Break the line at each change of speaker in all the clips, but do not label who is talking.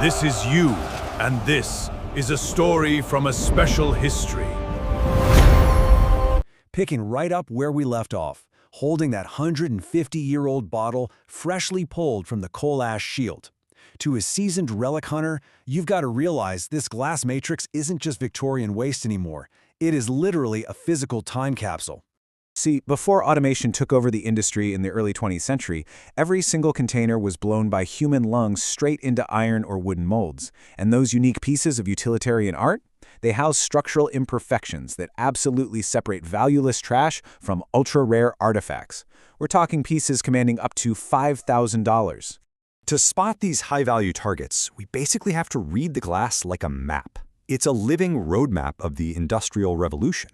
This is you, and this is a story from a special history.
Picking right up where we left off, holding that 150-year-old bottle freshly pulled from the coal ash shield. To a seasoned relic hunter, you've got to realize this glass matrix isn't just Victorian waste anymore. It is literally a physical time capsule.
See, before automation took over the industry in the early 20th century, every single container was blown by human lungs straight into iron or wooden molds. And those unique pieces of utilitarian art? They house structural imperfections that absolutely separate valueless trash from ultra-rare artifacts. We're talking pieces commanding up to $5,000.
To spot these high-value targets, we basically have to read the glass like a map. It's a living roadmap of the Industrial Revolution.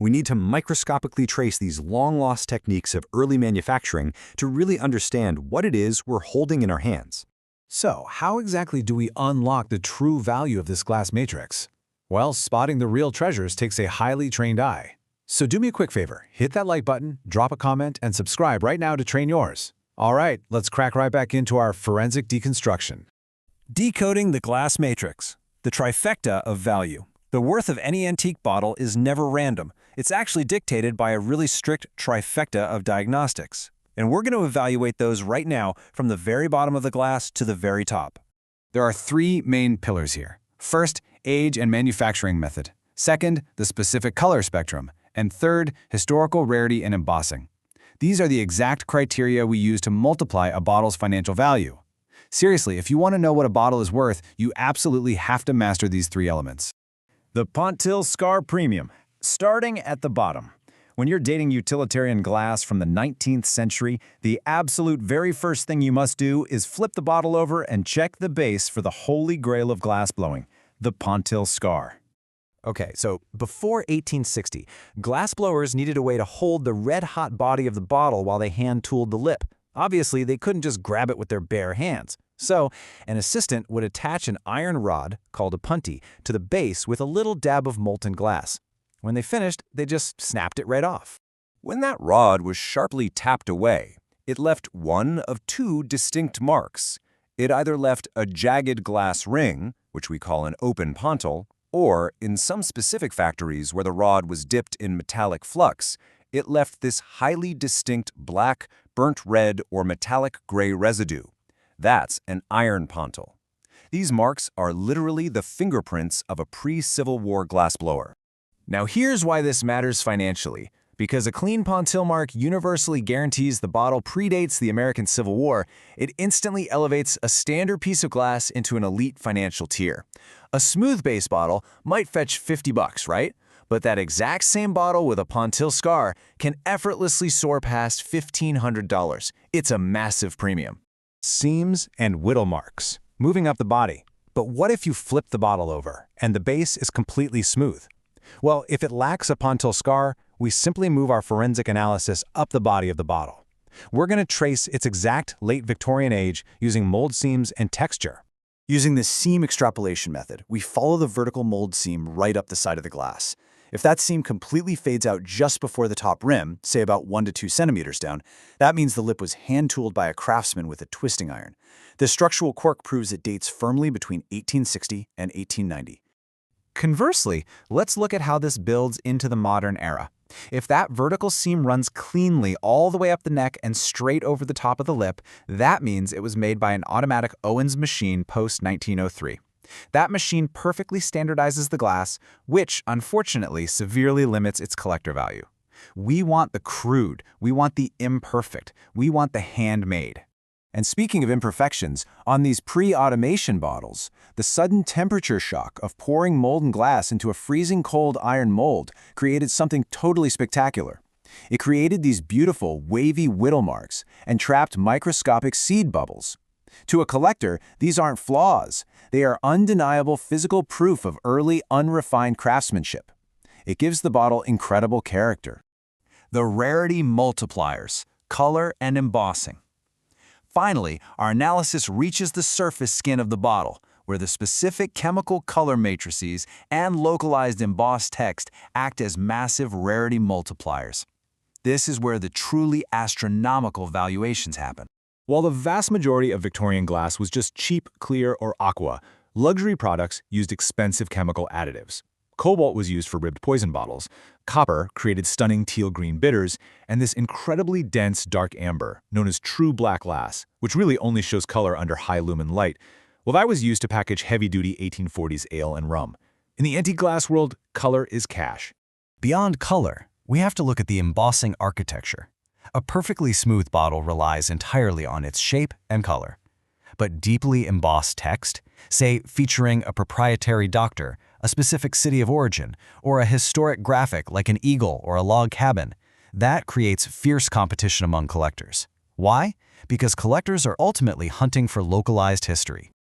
We need to microscopically trace these long-lost techniques of early manufacturing to really understand what it is we're holding in our hands.
So, how exactly do we unlock the true value of this glass matrix? Well, spotting the real treasures takes a highly trained eye. So do me a quick favor, hit that like button, drop a comment, and subscribe right now to train yours. All right, let's crack right back into our forensic deconstruction. Decoding the glass matrix, the trifecta of value. The worth of any antique bottle is never random. It's actually dictated by a really strict trifecta of diagnostics. And we're going to evaluate those right now from the very bottom of the glass to the very top. There are three main pillars here. First, age and manufacturing method. Second, the specific color spectrum. And third, historical rarity and embossing. These are the exact criteria we use to multiply a bottle's financial value. Seriously, if you want to know what a bottle is worth, you absolutely have to master these three elements. The pontil scar premium. Starting at the bottom. When you're dating utilitarian glass from the 19th century, the absolute very first thing you must do is flip the bottle over and check the base for the holy grail of glass blowing, the pontil scar. Okay, so before 1860, glassblowers needed a way to hold the red-hot body of the bottle while they hand-tooled the lip. Obviously, they couldn't just grab it with their bare hands. So, an assistant would attach an iron rod, called a punty, to the base with a little dab of molten glass. When they finished, they just snapped it right off.
When that rod was sharply tapped away, it left one of two distinct marks. It either left a jagged glass ring, which we call an open pontil, or, in some specific factories where the rod was dipped in metallic flux, it left this highly distinct black, burnt red, or metallic gray residue. That's an iron pontil. These marks are literally the fingerprints of a pre-Civil War glassblower.
Now here's why this matters financially. Because a clean pontil mark universally guarantees the bottle predates the American Civil War, it instantly elevates a standard piece of glass into an elite financial tier. A smooth base bottle might fetch $50, right? But that exact same bottle with a pontil scar can effortlessly soar past $1,500. It's a massive premium.
Seams and whittle marks, moving up the body. But what if you flip the bottle over and the base is completely smooth? Well, if it lacks a pontil scar, we simply move our forensic analysis up the body of the bottle. We're going to trace its exact late Victorian age using mold seams and texture.
Using the seam extrapolation method, we follow the vertical mold seam right up the side of the glass. If that seam completely fades out just before the top rim, say about 1 to 2 centimeters down, that means the lip was hand-tooled by a craftsman with a twisting iron. This structural quirk proves it dates firmly between 1860 and 1890.
Conversely, let's look at how this builds into the modern era. If that vertical seam runs cleanly all the way up the neck and straight over the top of the lip, that means it was made by an automatic Owens machine post-1903. That machine perfectly standardizes the glass, which, unfortunately, severely limits its collector value. We want the crude, we want the imperfect, we want the handmade. And speaking of imperfections, on these pre-automation bottles, the sudden temperature shock of pouring molten glass into a freezing cold iron mold created something totally spectacular. It created these beautiful, wavy whittle marks and trapped microscopic seed bubbles. To a collector, these aren't flaws. They are undeniable physical proof of early, unrefined craftsmanship. It gives the bottle incredible character.
The rarity multipliers, color and embossing. Finally, our analysis reaches the surface skin of the bottle, where the specific chemical color matrices and localized embossed text act as massive rarity multipliers. This is where the truly astronomical valuations happen. While the vast majority of Victorian glass was just cheap, clear, or aqua, luxury products used expensive chemical additives. Cobalt was used for ribbed poison bottles, copper created stunning teal-green bitters, and this incredibly dense dark amber, known as true black glass, which really only shows color under high-lumen light, well, that was used to package heavy-duty 1840s ale and rum. In the antique glass world, color is cash.
Beyond color, we have to look at the embossing architecture. A perfectly smooth bottle relies entirely on its shape and color. But deeply embossed text, say featuring a proprietary doctor, a specific city of origin, or a historic graphic like an eagle or a log cabin, that creates fierce competition among collectors. Why? Because collectors are ultimately hunting for localized history.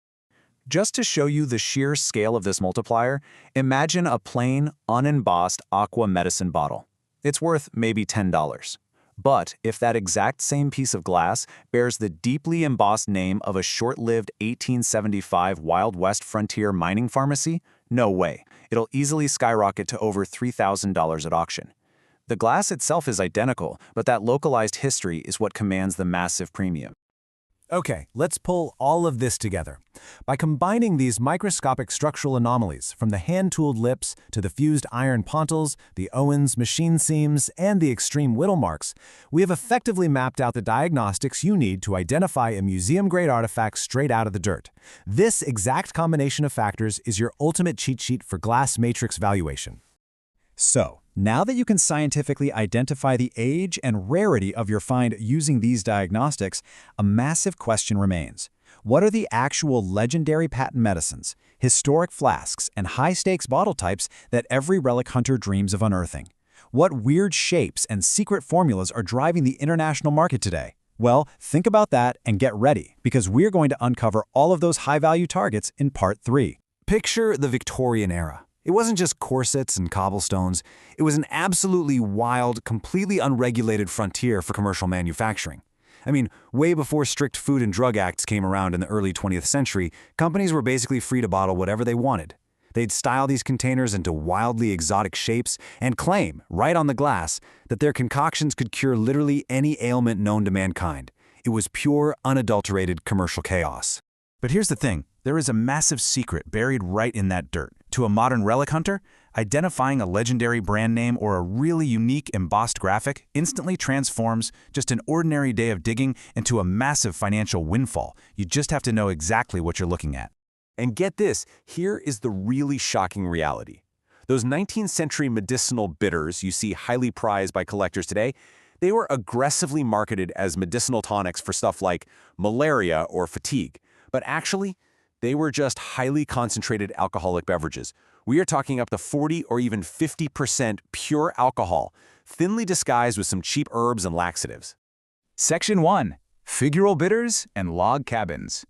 Just to show you the sheer scale of this multiplier, imagine a plain, unembossed aqua medicine bottle. It's worth maybe $10. But if that exact same piece of glass bears the deeply embossed name of a short-lived 1875 Wild West frontier mining pharmacy, no way. It'll easily skyrocket to over $3,000 at auction. The glass itself is identical, but that localized history is what commands the massive premium.
Okay, let's pull all of this together. By combining these microscopic structural anomalies, from the hand-tooled lips to the fused iron pontils, the Owens machine seams, and the extreme whittle marks, we have effectively mapped out the diagnostics you need to identify a museum-grade artifact straight out of the dirt. This exact combination of factors is your ultimate cheat sheet for glass matrix valuation.
So, now that you can scientifically identify the age and rarity of your find using these diagnostics, a massive question remains. What are the actual legendary patent medicines, historic flasks, and high-stakes bottle types that every relic hunter dreams of unearthing? What weird shapes and secret formulas are driving the international market today? Well, think about that and get ready, because we're going to uncover all of those high-value targets in Part 3.
Picture the Victorian era. It wasn't just corsets and cobblestones. It was an absolutely wild, completely unregulated frontier for commercial manufacturing. I mean, way before strict Food and Drug Acts came around in the early 20th century, companies were basically free to bottle whatever they wanted. They'd style these containers into wildly exotic shapes and claim, right on the glass, that their concoctions could cure literally any ailment known to mankind. It was pure, unadulterated commercial chaos.
But here's the thing, there is a massive secret buried right in that dirt. To a modern relic hunter, identifying a legendary brand name or a really unique embossed graphic instantly transforms just an ordinary day of digging into a massive financial windfall. You just have to know exactly what you're looking at.
And get this, here is the really shocking reality. Those 19th century medicinal bitters you see highly prized by collectors today, they were aggressively marketed as medicinal tonics for stuff like malaria or fatigue. But actually, they were just highly concentrated alcoholic beverages. We are talking up to 40 or even 50% pure alcohol, thinly disguised with some cheap herbs and laxatives.
Section 1. Figural bitters and log cabins.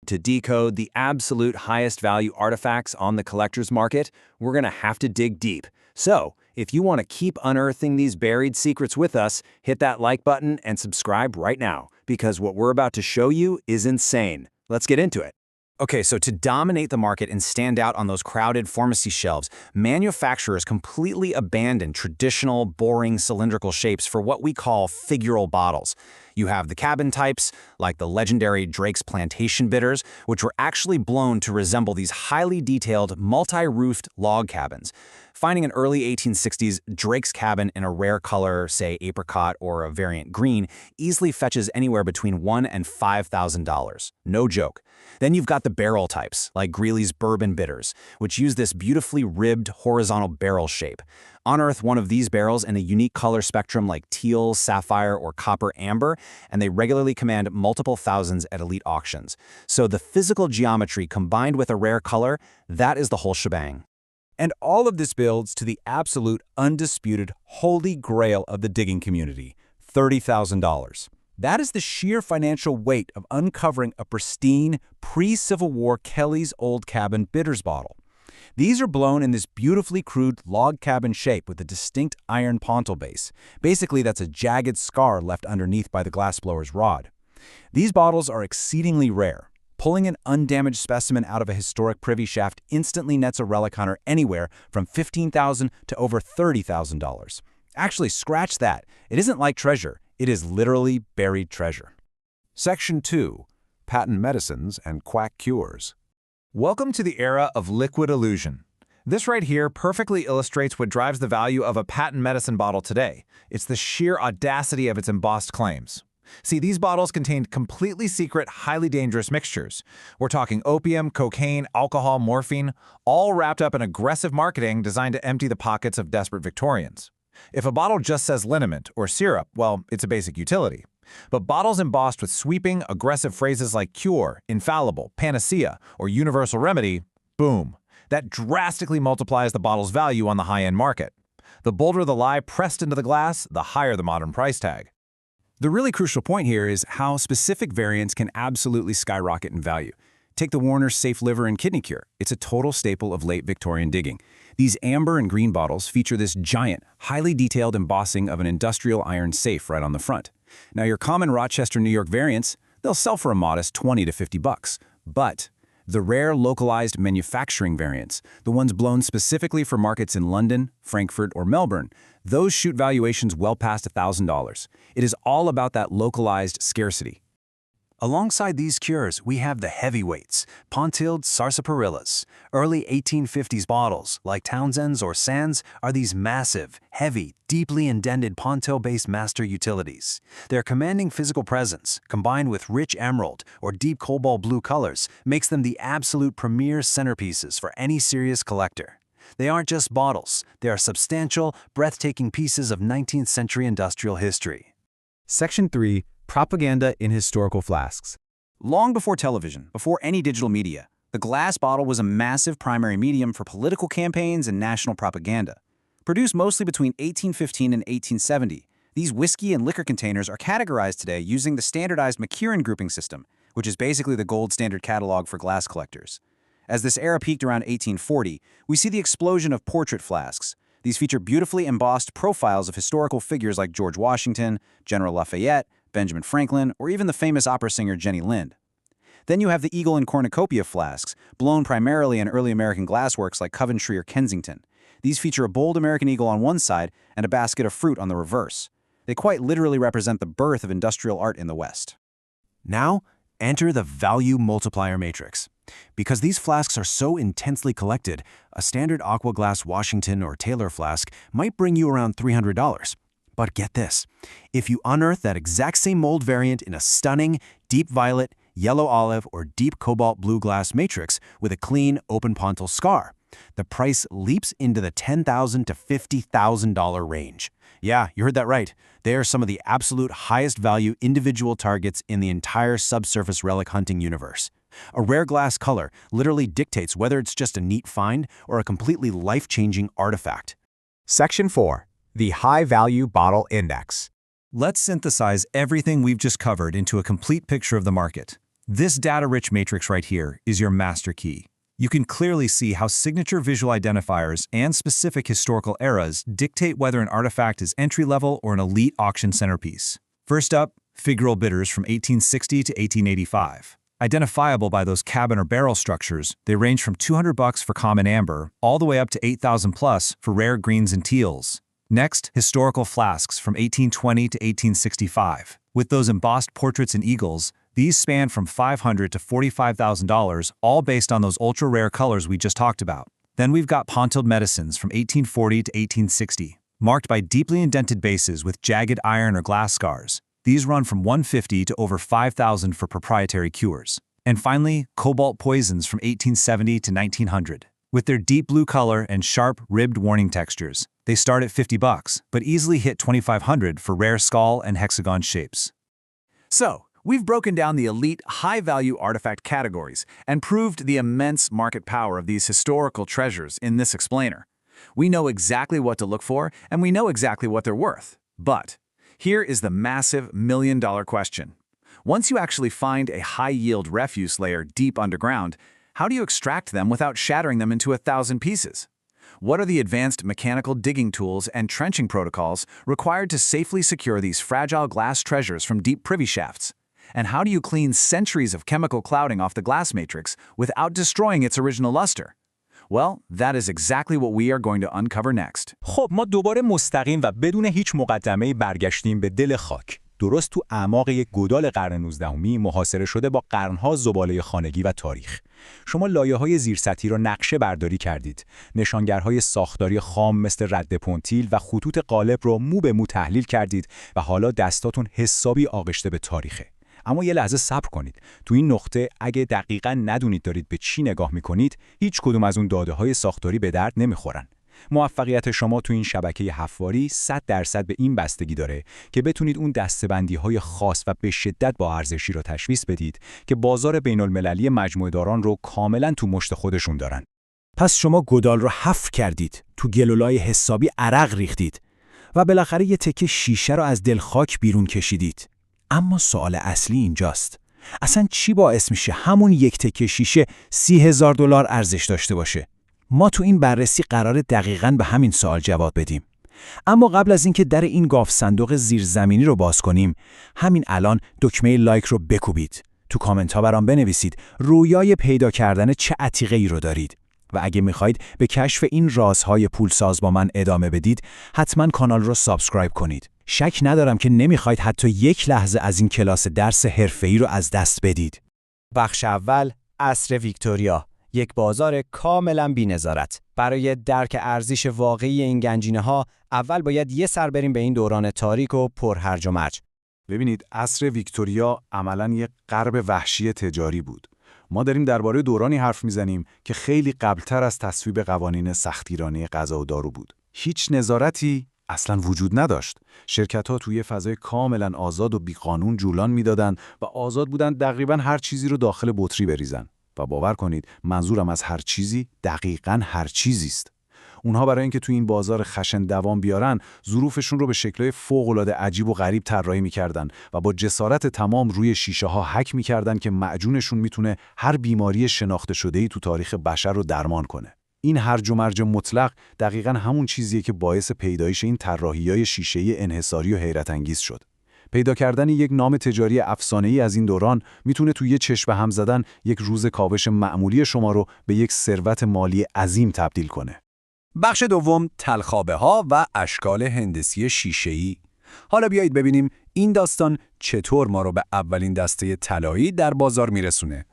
To decode the absolute highest value artifacts on the collector's market, we're going to have to dig deep. So, if you want to keep unearthing these buried secrets with us, hit that like button and subscribe right now, because what we're about to show you is insane. Let's get into it. Okay, so to dominate the market and stand out on those crowded pharmacy shelves, manufacturers completely abandoned traditional, boring cylindrical shapes for what we call figural bottles. You have the cabin types, like the legendary Drake's Plantation bitters, which were actually blown to resemble these highly detailed, multi-roofed log cabins. Finding an early 1860s Drake's cabin in a rare color, say apricot or a variant green, easily fetches anywhere between $1,000 and $5,000. No joke. Then you've got the barrel types, like Greeley's bourbon bitters, which use this beautifully ribbed horizontal barrel shape. Unearth one of these barrels in a unique color spectrum like teal, sapphire, or copper amber, and they regularly command multiple thousands at elite auctions. So the physical geometry combined with a rare color, that is the whole shebang.
And all of this builds to the absolute, undisputed, holy grail of the digging community, $30,000. That is the sheer financial weight of uncovering a pristine, pre-Civil War Kelly's Old Cabin bitters bottle. These are blown in this beautifully crude log cabin shape with a distinct iron pontil base. Basically, that's a jagged scar left underneath by the glassblower's rod. These bottles are exceedingly rare. Pulling an undamaged specimen out of a historic privy shaft instantly nets a relic hunter anywhere from $15,000 to over $30,000. Actually, scratch that. It isn't like treasure. It is literally buried treasure.
Section 2. Patent medicines and quack cures.
Welcome to the era of liquid illusion. This right here perfectly illustrates what drives the value of a patent medicine bottle today. It's the sheer audacity of its embossed claims. See, these bottles contained completely secret, highly dangerous mixtures. We're talking opium, cocaine, alcohol, morphine, all wrapped up in aggressive marketing designed to empty the pockets of desperate Victorians. If a bottle just says liniment or syrup, well, it's a basic utility. But bottles embossed with sweeping, aggressive phrases like cure, infallible, panacea, or universal remedy, boom. That drastically multiplies the bottle's value on the high-end market. The bolder the lie pressed into the glass, the higher the modern price tag.
The really crucial point here is how specific variants can absolutely skyrocket in value. Take the Warner's Safe Liver and Kidney Cure. It's a total staple of late Victorian digging. These amber and green bottles feature this giant, highly detailed embossing of an industrial iron safe right on the front. Now, your common Rochester, New York variants, they'll sell for a modest $20 to $50. But the rare localized manufacturing variants, the ones blown specifically for markets in London, Frankfurt, or Melbourne, those shoot valuations well past $1,000. It is all about that localized scarcity. Alongside these cures, we have the heavyweights, pontil sarsaparillas. Early 1850s bottles, like Townsend's or Sands, are these massive, heavy, deeply indented pontil-based master utilities. Their commanding physical presence, combined with rich emerald or deep cobalt blue colors, makes them the absolute premier centerpieces for any serious collector. They aren't just bottles, they are substantial, breathtaking pieces of 19th century industrial history.
Section 3. Propaganda in historical flasks.
Long before television, before any digital media, the glass bottle was a massive primary medium for political campaigns and national propaganda. Produced mostly between 1815 and 1870, these whiskey and liquor containers are categorized today using the standardized McKeown grouping system, which is basically the gold standard catalog for glass collectors. As this era peaked around 1840, we see the explosion of portrait flasks. These feature beautifully embossed profiles of historical figures like George Washington, General Lafayette, Benjamin Franklin, or even the famous opera singer Jenny Lind. Then you have the eagle and cornucopia flasks, blown primarily in early American glassworks like Coventry or Kensington. These feature a bold American eagle on one side and a basket of fruit on the reverse. They quite literally represent the birth of industrial art in the West.
Now, enter the value multiplier matrix. Because these flasks are so intensely collected, a standard aqua glass Washington or Taylor flask might bring you around $300. But get this, if you unearth that exact same mold variant in a stunning, deep violet, yellow olive, or deep cobalt blue glass matrix with a clean, open pontil scar, the price leaps into the $10,000 to $50,000 range. Yeah, you heard that right. They are some of the absolute highest value individual targets in the entire subsurface relic hunting universe. A rare glass color literally dictates whether it's just a neat find or a completely life-changing artifact.
Section 4. The High-Value Bottle Index.
Let's synthesize everything we've just covered into a complete picture of the market. This data-rich matrix right here is your master key. You can clearly see how signature visual identifiers and specific historical eras dictate whether an artifact is entry-level or an elite auction centerpiece. First up, figural bidders from 1860 to 1885. Identifiable by those cabin or barrel structures, they range from $200 for common amber all the way up to $8,000 plus for rare greens and teals. Next, historical flasks from 1820 to 1865. With those embossed portraits and eagles, these span from $500 to $45,000, all based on those ultra-rare colors we just talked about. Then we've got pontil medicines from 1840 to 1860, marked by deeply indented bases with jagged iron or glass scars. These run from $150 to over $5,000 for proprietary cures. And finally, cobalt poisons from 1870 to 1900. With their deep blue color and sharp, ribbed warning textures, they start at $50, but easily hit $2,500 for rare skull and hexagon shapes.
So, we've broken down the elite, high-value artifact categories and proved the immense market power of these historical treasures in this explainer. We know exactly what to look for, and we know exactly what they're worth. But here is the massive million-dollar question. Once you actually find a high-yield refuse layer deep underground, how do you extract them without shattering them into 1,000 pieces? What are the advanced mechanical digging tools and trenching protocols required to safely secure these fragile glass treasures from deep privy shafts? And how do you clean centuries of chemical clouding off the glass matrix without destroying its original luster? Well, that is exactly what we are going to uncover next.
خب ما دوباره مستقیم و بدون هیچ مقدمه‌ای برگشتیم به دل خاک. درست تو اعماق یک گودال قرن 19 محاصره شده با قرنها زباله خانگی و تاریخ. شما لایه‌های زیرسطحی رو نقشه برداری کردید. نشانگرهای ساختاری خام مثل رد پونتیل و خطوط قالب رو مو به مو تحلیل کردید و حالا دستاتون حسابی آغشته به تاریخه. اما یه لحظه صبر کنید. تو این نقطه اگه دقیقاً ندونید دارید به چی نگاه می‌کنید، هیچ کدوم از اون داده‌های ساختاری به درد نمی‌خورن. موفقیت شما تو این شبکه حفاری 100% به این بستگی داره که بتونید اون دسته‌بندی‌های خاص و به شدت با ارزشی رو تشخیص بدید که بازار بین‌المللی مجموعه‌داران رو کاملاً تو مشت خودشون دارن.
پس شما گودال رو حفر کردید، تو گلولای حسابی عرق ریختید و بالاخره یه تکه شیشه رو از دل خاک بیرون کشیدید. اما سوال اصلی اینجاست. اصلا چی باعث میشه همون یک تکه شیشه $30,000 ارزش داشته باشه؟ ما تو این بررسی قراره دقیقاً به همین سوال جواب بدیم. اما قبل از اینکه در این گاف صندوق زیرزمینی رو باز کنیم، همین الان دکمه لایک رو بکوبید. تو کامنت ها برام بنویسید رویای پیدا کردن چه عتیقه‌ای رو دارید. و اگه میخواید به کشف این رازهای پولساز با من ادامه بدید، حتما کانال رو سابسکرایب کنید. شک ندارم که نمیخواید حتی یک لحظه از این کلاس درس حرفه‌ای رو از دست بدید.
بخش اول، عصر ویکتوریا، یک بازار کاملا بی‌نظارت. برای درک ارزش واقعی این گنجینه‌ها، اول باید یه سر بریم به این دوران تاریک و پر هرج و مرج.
ببینید، عصر ویکتوریا عملاً یک غرب وحشی تجاری بود. ما داریم درباره دورانی حرف میزنیم که خیلی قبلتر از تصویب قوانین سختگیرانه غذا و دارو بود. هیچ نظارتی اصلاً وجود نداشت. شرکت‌ها توی فضای کاملاً آزاد و بیقانون جولان میدادن و آزاد بودن تقریباً هر چیزی رو داخل بطری بریزن. و باور کنید منظورم از هر چیزی دقیقاً هر چیزی است. اونها برای اینکه توی این بازار خشن دوام بیارن، ظروفشون رو به شکل‌های فوق‌العاده عجیب و غریب طراحی می‌کردن و با جسارت تمام روی شیشه‌ها حک می‌کردن که معجونشون میتونه هر بیماری شناخته شده‌ای تو تاریخ بشر رو درمان کنه. این هرج و مرج مطلق دقیقاً همون چیزیه که باعث پیدایش این طراحی‌های شیشه‌ای انحصاری و حیرت انگیز شد. پیدا کردن یک نام تجاری افسانه‌ای از این دوران میتونه توی یه چشم به هم زدن یک روز کاوش معمولی شما رو به یک ثروت مالی عظیم تبدیل کنه.
بخش دوم، تلخابه‌ها و اشکال هندسی شیشه‌ای. حالا بیایید ببینیم این داستان چطور ما رو به اولین دسته طلایی در بازار میرسونه.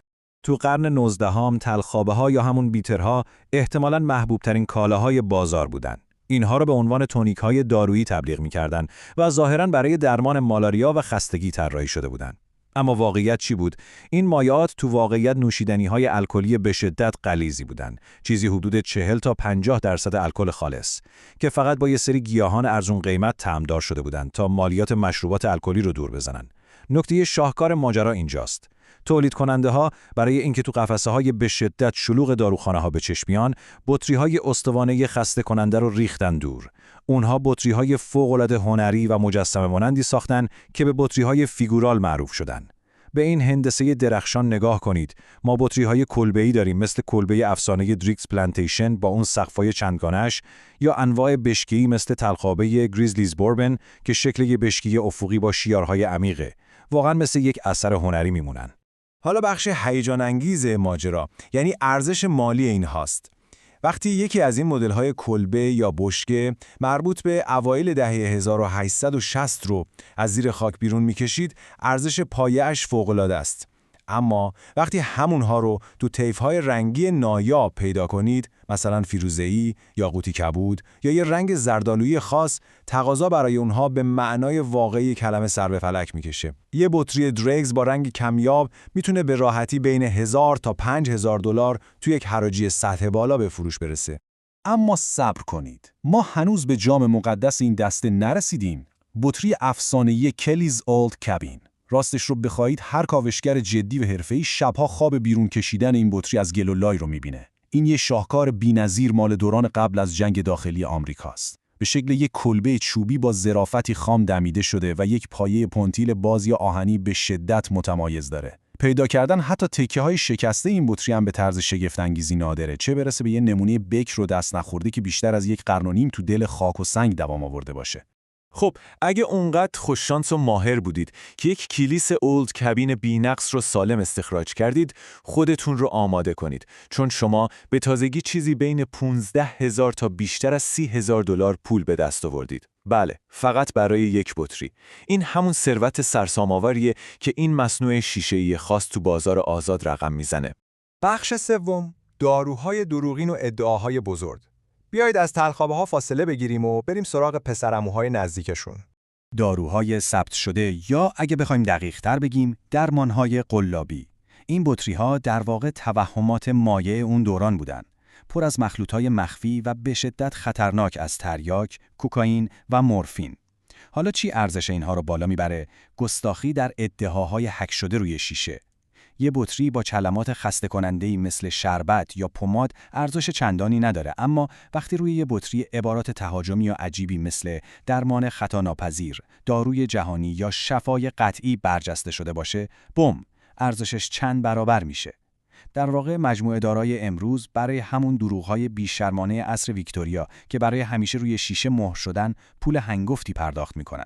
تو قرن 19 تلخابه‌ها یا همون بیترها احتمالاً محبوب‌ترین کالاهای بازار بودن. اینها رو به عنوان تونیک‌های دارویی تبلیغ می‌کردن و ظاهراً برای درمان مالاریا و خستگی طراحی شده بودن. اما واقعیت چی بود؟ این مایعات تو واقعیت نوشیدنی‌های الکلی به شدت غلیظی بودن. چیزی حدود 40 تا 50% الکل خالص که فقط با یه سری گیاهان ارزون قیمت طعمدار شده بودن تا مالیات مشروبات الکلی رو دور بزنن. نکته شاهکار ماجرا اینجاست. تولید کننده ها برای اینکه تو قفسه های به شدت شلوغ داروخانه ها به چشم بیان، بطری های استوانه خسته کننده رو ریختن دور. اونها بطری های فوق العاده هنری و مجسمه مانندی ساختن که به بطری های فیگورال معروف شدن. به این هندسه درخشان نگاه کنید. ما بطری های کلبه‌ای داریم مثل کلبه افسانه دریکس پلانتیشن با اون سقفای چندگانش، یا انواع بشکه‌ای مثل تلخابه گریزلیز بوربن که شکل یه بشکه افقی با شیارهای عمیقه. واقعا مثل یک اثر هنری میمونن.
حالا بخش هیجان انگیز ماجرا، یعنی ارزش مالی این هاست. وقتی یکی از این مدل‌های کلبه یا بشکه مربوط به اوایل دهه 1860 رو از زیر خاک بیرون می‌کشید، ارزش پایه‌اش فوق‌العاده است. اما وقتی همونها رو تو طیف‌های رنگی نایاب پیدا کنید، مثلا فیروزه‌ای، یاقوتی کبود یا یه رنگ زردآلویی خاص، تقاضا برای اونها به معنای واقعی کلمه سر به فلک میکشه. یه بطری درگز با رنگ کمیاب میتونه به راحتی بین 1000 تا 5000 دلار تو یک حراجی سطح بالا به فروش برسه.
اما صبر کنید. ما هنوز به جام مقدس این دسته نرسیدیم. بطری افسانه‌ای کلیز اولد کابین. راستش رو بخواید هر کاوشگر جدی و حرفه‌ای شبها خواب بیرون کشیدن این بطری از گلولای رو میبینه. این یه شاهکار بی‌نظیر مال دوران قبل از جنگ داخلی آمریکاست. به شکل یک کلبه چوبی با ظرافتی خام دمیده شده و یک پایه پونتیل باز یا آهنی به شدت متمایز داره. پیدا کردن حتی تکه‌های شکسته این بطری هم به طرز شگفت‌انگیزی نادره، چه برسه به یه نمونه بکر و دست نخورده که بیشتر از 1 قرن و نیم تو دل خاک و سنگ دوام آورده باشه.
خب اگه اونقدر خوششانس و ماهر بودید که یک کلیس اولد کابین بی‌نقص رو سالم استخراج کردید، خودتون رو آماده کنید، چون شما به تازگی چیزی بین 15,000 تا بیشتر از 30,000 دلار پول به دست آوردید. بله، فقط برای یک بطری. این همون ثروت سرسام‌آوریه که این مصنوع شیشه‌ای خاص تو بازار آزاد رقم میزنه.
بخش سوم، داروهای دروغین و ادعاهای بزرگ. بیایید از تلخابه‌ها فاصله بگیریم و بریم سراغ پسرعموهای نزدیکشون.
داروهای ثبت شده یا اگه بخوایم دقیق‌تر بگیم درمانهای قلابی. این بطری‌ها در واقع توهمات مایع اون دوران بودن، پر از مخلوطهای مخفی و به شدت خطرناک از تریاک، کوکائین و مورفین. حالا چی ارزش اینها رو بالا میبره؟ گستاخی در ادعاهای حک شده روی شیشه. یه بطری با کلمات خسته کننده‌ای مثل شربت یا پماد ارزش چندانی نداره، اما وقتی روی یه بطری عبارات تهاجمی یا عجیبی مثل درمان خطاناپذیر، داروی جهانی یا شفای قطعی برجسته شده باشه، بوم، ارزشش چند برابر میشه. در واقع مجموعه دارای امروز برای همون دروغ‌های بی‌شرمانه عصر ویکتوریا که برای همیشه روی شیشه مهر شدن پول هنگفتی پرداخت می‌کنن.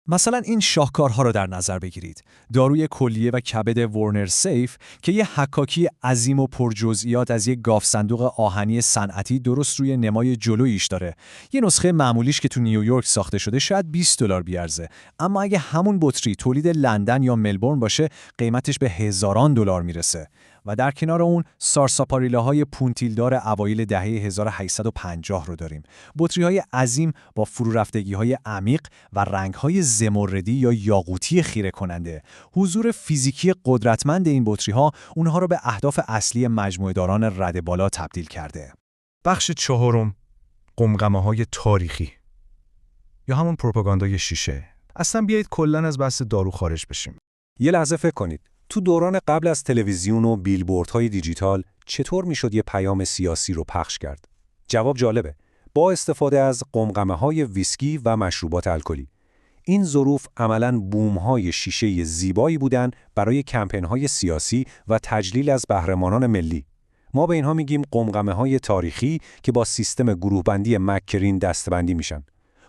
مثلا این شاهکارها رو در نظر بگیرید. داروی کلیه و کبد ورنر سیف که یه حکاکی عظیم و پرجزئیات از یک گاف صندوق آهنی صنعتی درست روی نمای جلویش داره. یه نسخه معمولیش که تو نیویورک ساخته شده شاید $20 بیارزه، اما اگه همون بطری تولید لندن یا ملبورن باشه قیمتش به هزاران دلار میرسه. و در کنار اون سارساپاریلاهای پونتیلدار اوایل دهه 1850 رو داریم. بطری‌های عظیم با فرورفتگی‌های عمیق و رنگ‌های زمردی یا یاقوتی خیره کننده. حضور فیزیکی قدرتمند این بطری‌ها اونها رو به اهداف اصلی مجموعه‌داران رد بالا تبدیل کرده.
بخش چهارم، قمقمه‌های تاریخی یا همون پروپاگاندای شیشه. اصلا بیایید کلاً از بحث دارو خارج بشیم.
یه لحظه فکر کنید. تو دوران قبل از تلویزیون و بیلبوردهای دیجیتال چطور میشد یه پیام سیاسی رو پخش کرد؟ جواب جالبه. با استفاده از قمقمه‌های ویسکی و مشروبات الکلی. این ظروف عملاً بوم‌های شیشه زیبایی بودن برای کمپین‌های سیاسی و تجلیل از قهرمانان ملی. ما به اینها میگیم قمقمه‌های تاریخی که با سیستم گروهبندی مک‌کرین دسته‌بندی میشن.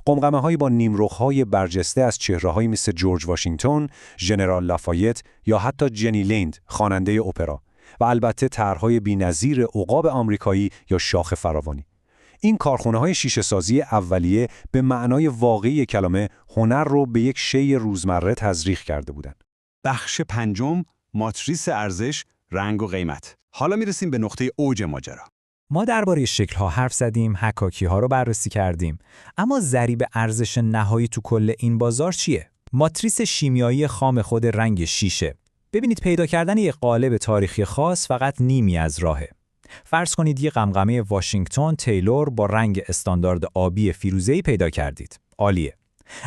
قمقمه‌هایی با نیمرخ‌های برجسته از چهره‌هایی مثل جورج واشنگتن، ژنرال لافایت یا حتی جنی لند، خواننده اپرا، و البته طرح‌های بی‌نظیر عقاب آمریکایی یا شاخ فراوانی. این کارخانه‌های شیشه‌سازی اولیه به معنای واقعی کلمه هنر رو به یک شی روزمره تزریق کرده بودند.
بخش پنجم، ماتریس ارزش، رنگ و قیمت. حالا میرسیم به نقطه اوج ماجرا.
ما درباره شکل‌ها حرف زدیم، حکاکی‌ها رو بررسی کردیم، اما ضریب ارزش نهایی تو کل این بازار چیه؟ ماتریس شیمیایی خام خود رنگ شیشه. ببینید پیدا کردن یک قالب تاریخی خاص فقط نیمی از راهه. فرض کنید یه قمقمه واشنگتن تیلور با رنگ استاندارد آبی فیروزه‌ای پیدا کردید. عالیه.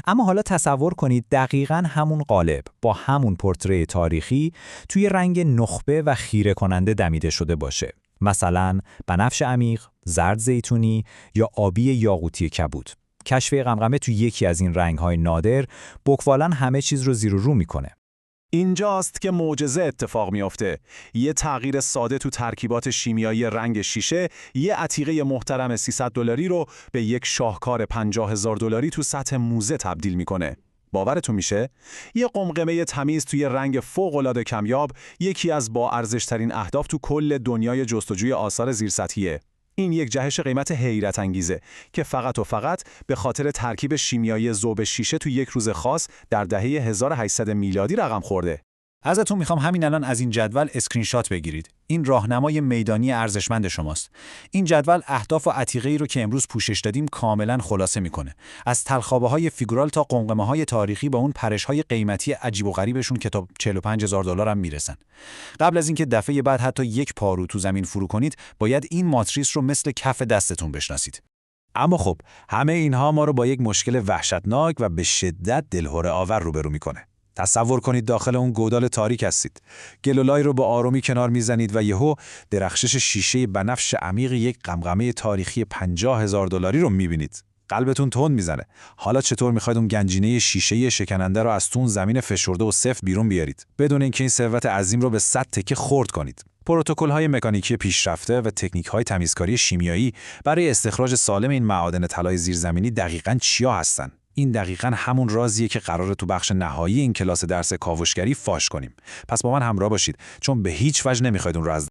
اما حالا تصور کنید دقیقاً همون قالب با همون پورتری تاریخی توی رنگ نخبه و خیره کننده دمیده شده باشه. مثلا بنفش عمیق، زرد زیتونی یا آبی یاقوتی کبود. کشف قمقمه توی یکی از این رنگ‌های نادر بکوالاً همه چیز رو زیر و رو می‌کنه.
اینجاست که معجزه اتفاق میافته. یه تغییر ساده تو ترکیبات شیمیایی رنگ شیشه، یه عتیقه محترم $300 رو به یک شاهکار $50,000 تو سطح موزه تبدیل میکنه. باورتون میشه؟ یه قمقمه تمیز توی رنگ فوق‌العاده کمیاب، یکی از با ارزش‌ترین اهداف تو کل دنیای جستجوی آثار زیرسطحیه. این یک جهش قیمت حیرت انگیزه که فقط و فقط به خاطر ترکیب شیمیایی ذوب شیشه تو یک روز خاص در دهه 1800 میلادی رقم خورده.
ازتون میخوام همین الان از این جدول اسکرین شات بگیرید. این راهنمای میدانی ارزشمند شماست. این جدول اهداف و عتیقه‌ای رو که امروز پوشش دادیم کاملا خلاصه میکنه. از تلخابه‌های فیگورال تا قمقمه‌های تاریخی با اون پرش‌های قیمتی عجیب و غریبشون که تا $45,000 هم میرسن. قبل از اینکه دفعه بعد حتی یک پارو تو زمین فرو کنید، باید این ماتریس رو مثل کف دستتون بشناسید.
اما خب همه اینها ما رو با یک مشکل وحشتناک و به شدت دلهره آور روبرو میکنه. تصور کنید داخل اون گودال تاریک هستید. گلولای رو با آرومی کنار میزنید و یهو درخشش شیشه بنفش عمیق یک قمقمه تاریخی $50,000 رو میبینید. قلبتون تند میزنه. حالا چطور میخواید اون گنجینه شیشه شکننده رو از تون زمین فشرده و سفت بیرون بیارید بدون اینکه این ثروت عظیم رو به 100 تکه خرد کنید؟ پروتکل‌های مکانیکی پیشرفته و تکنیک‌های تمیزکاری شیمیایی برای استخراج سالم این معادن طلای زیرزمینی دقیقاً چیا هستن؟ این دقیقاً همون رازیه که قراره تو بخش نهایی این کلاس درس کاوشگری فاش کنیم. پس با من همراه باشید چون به هیچ وجه نمیخواید اون رو از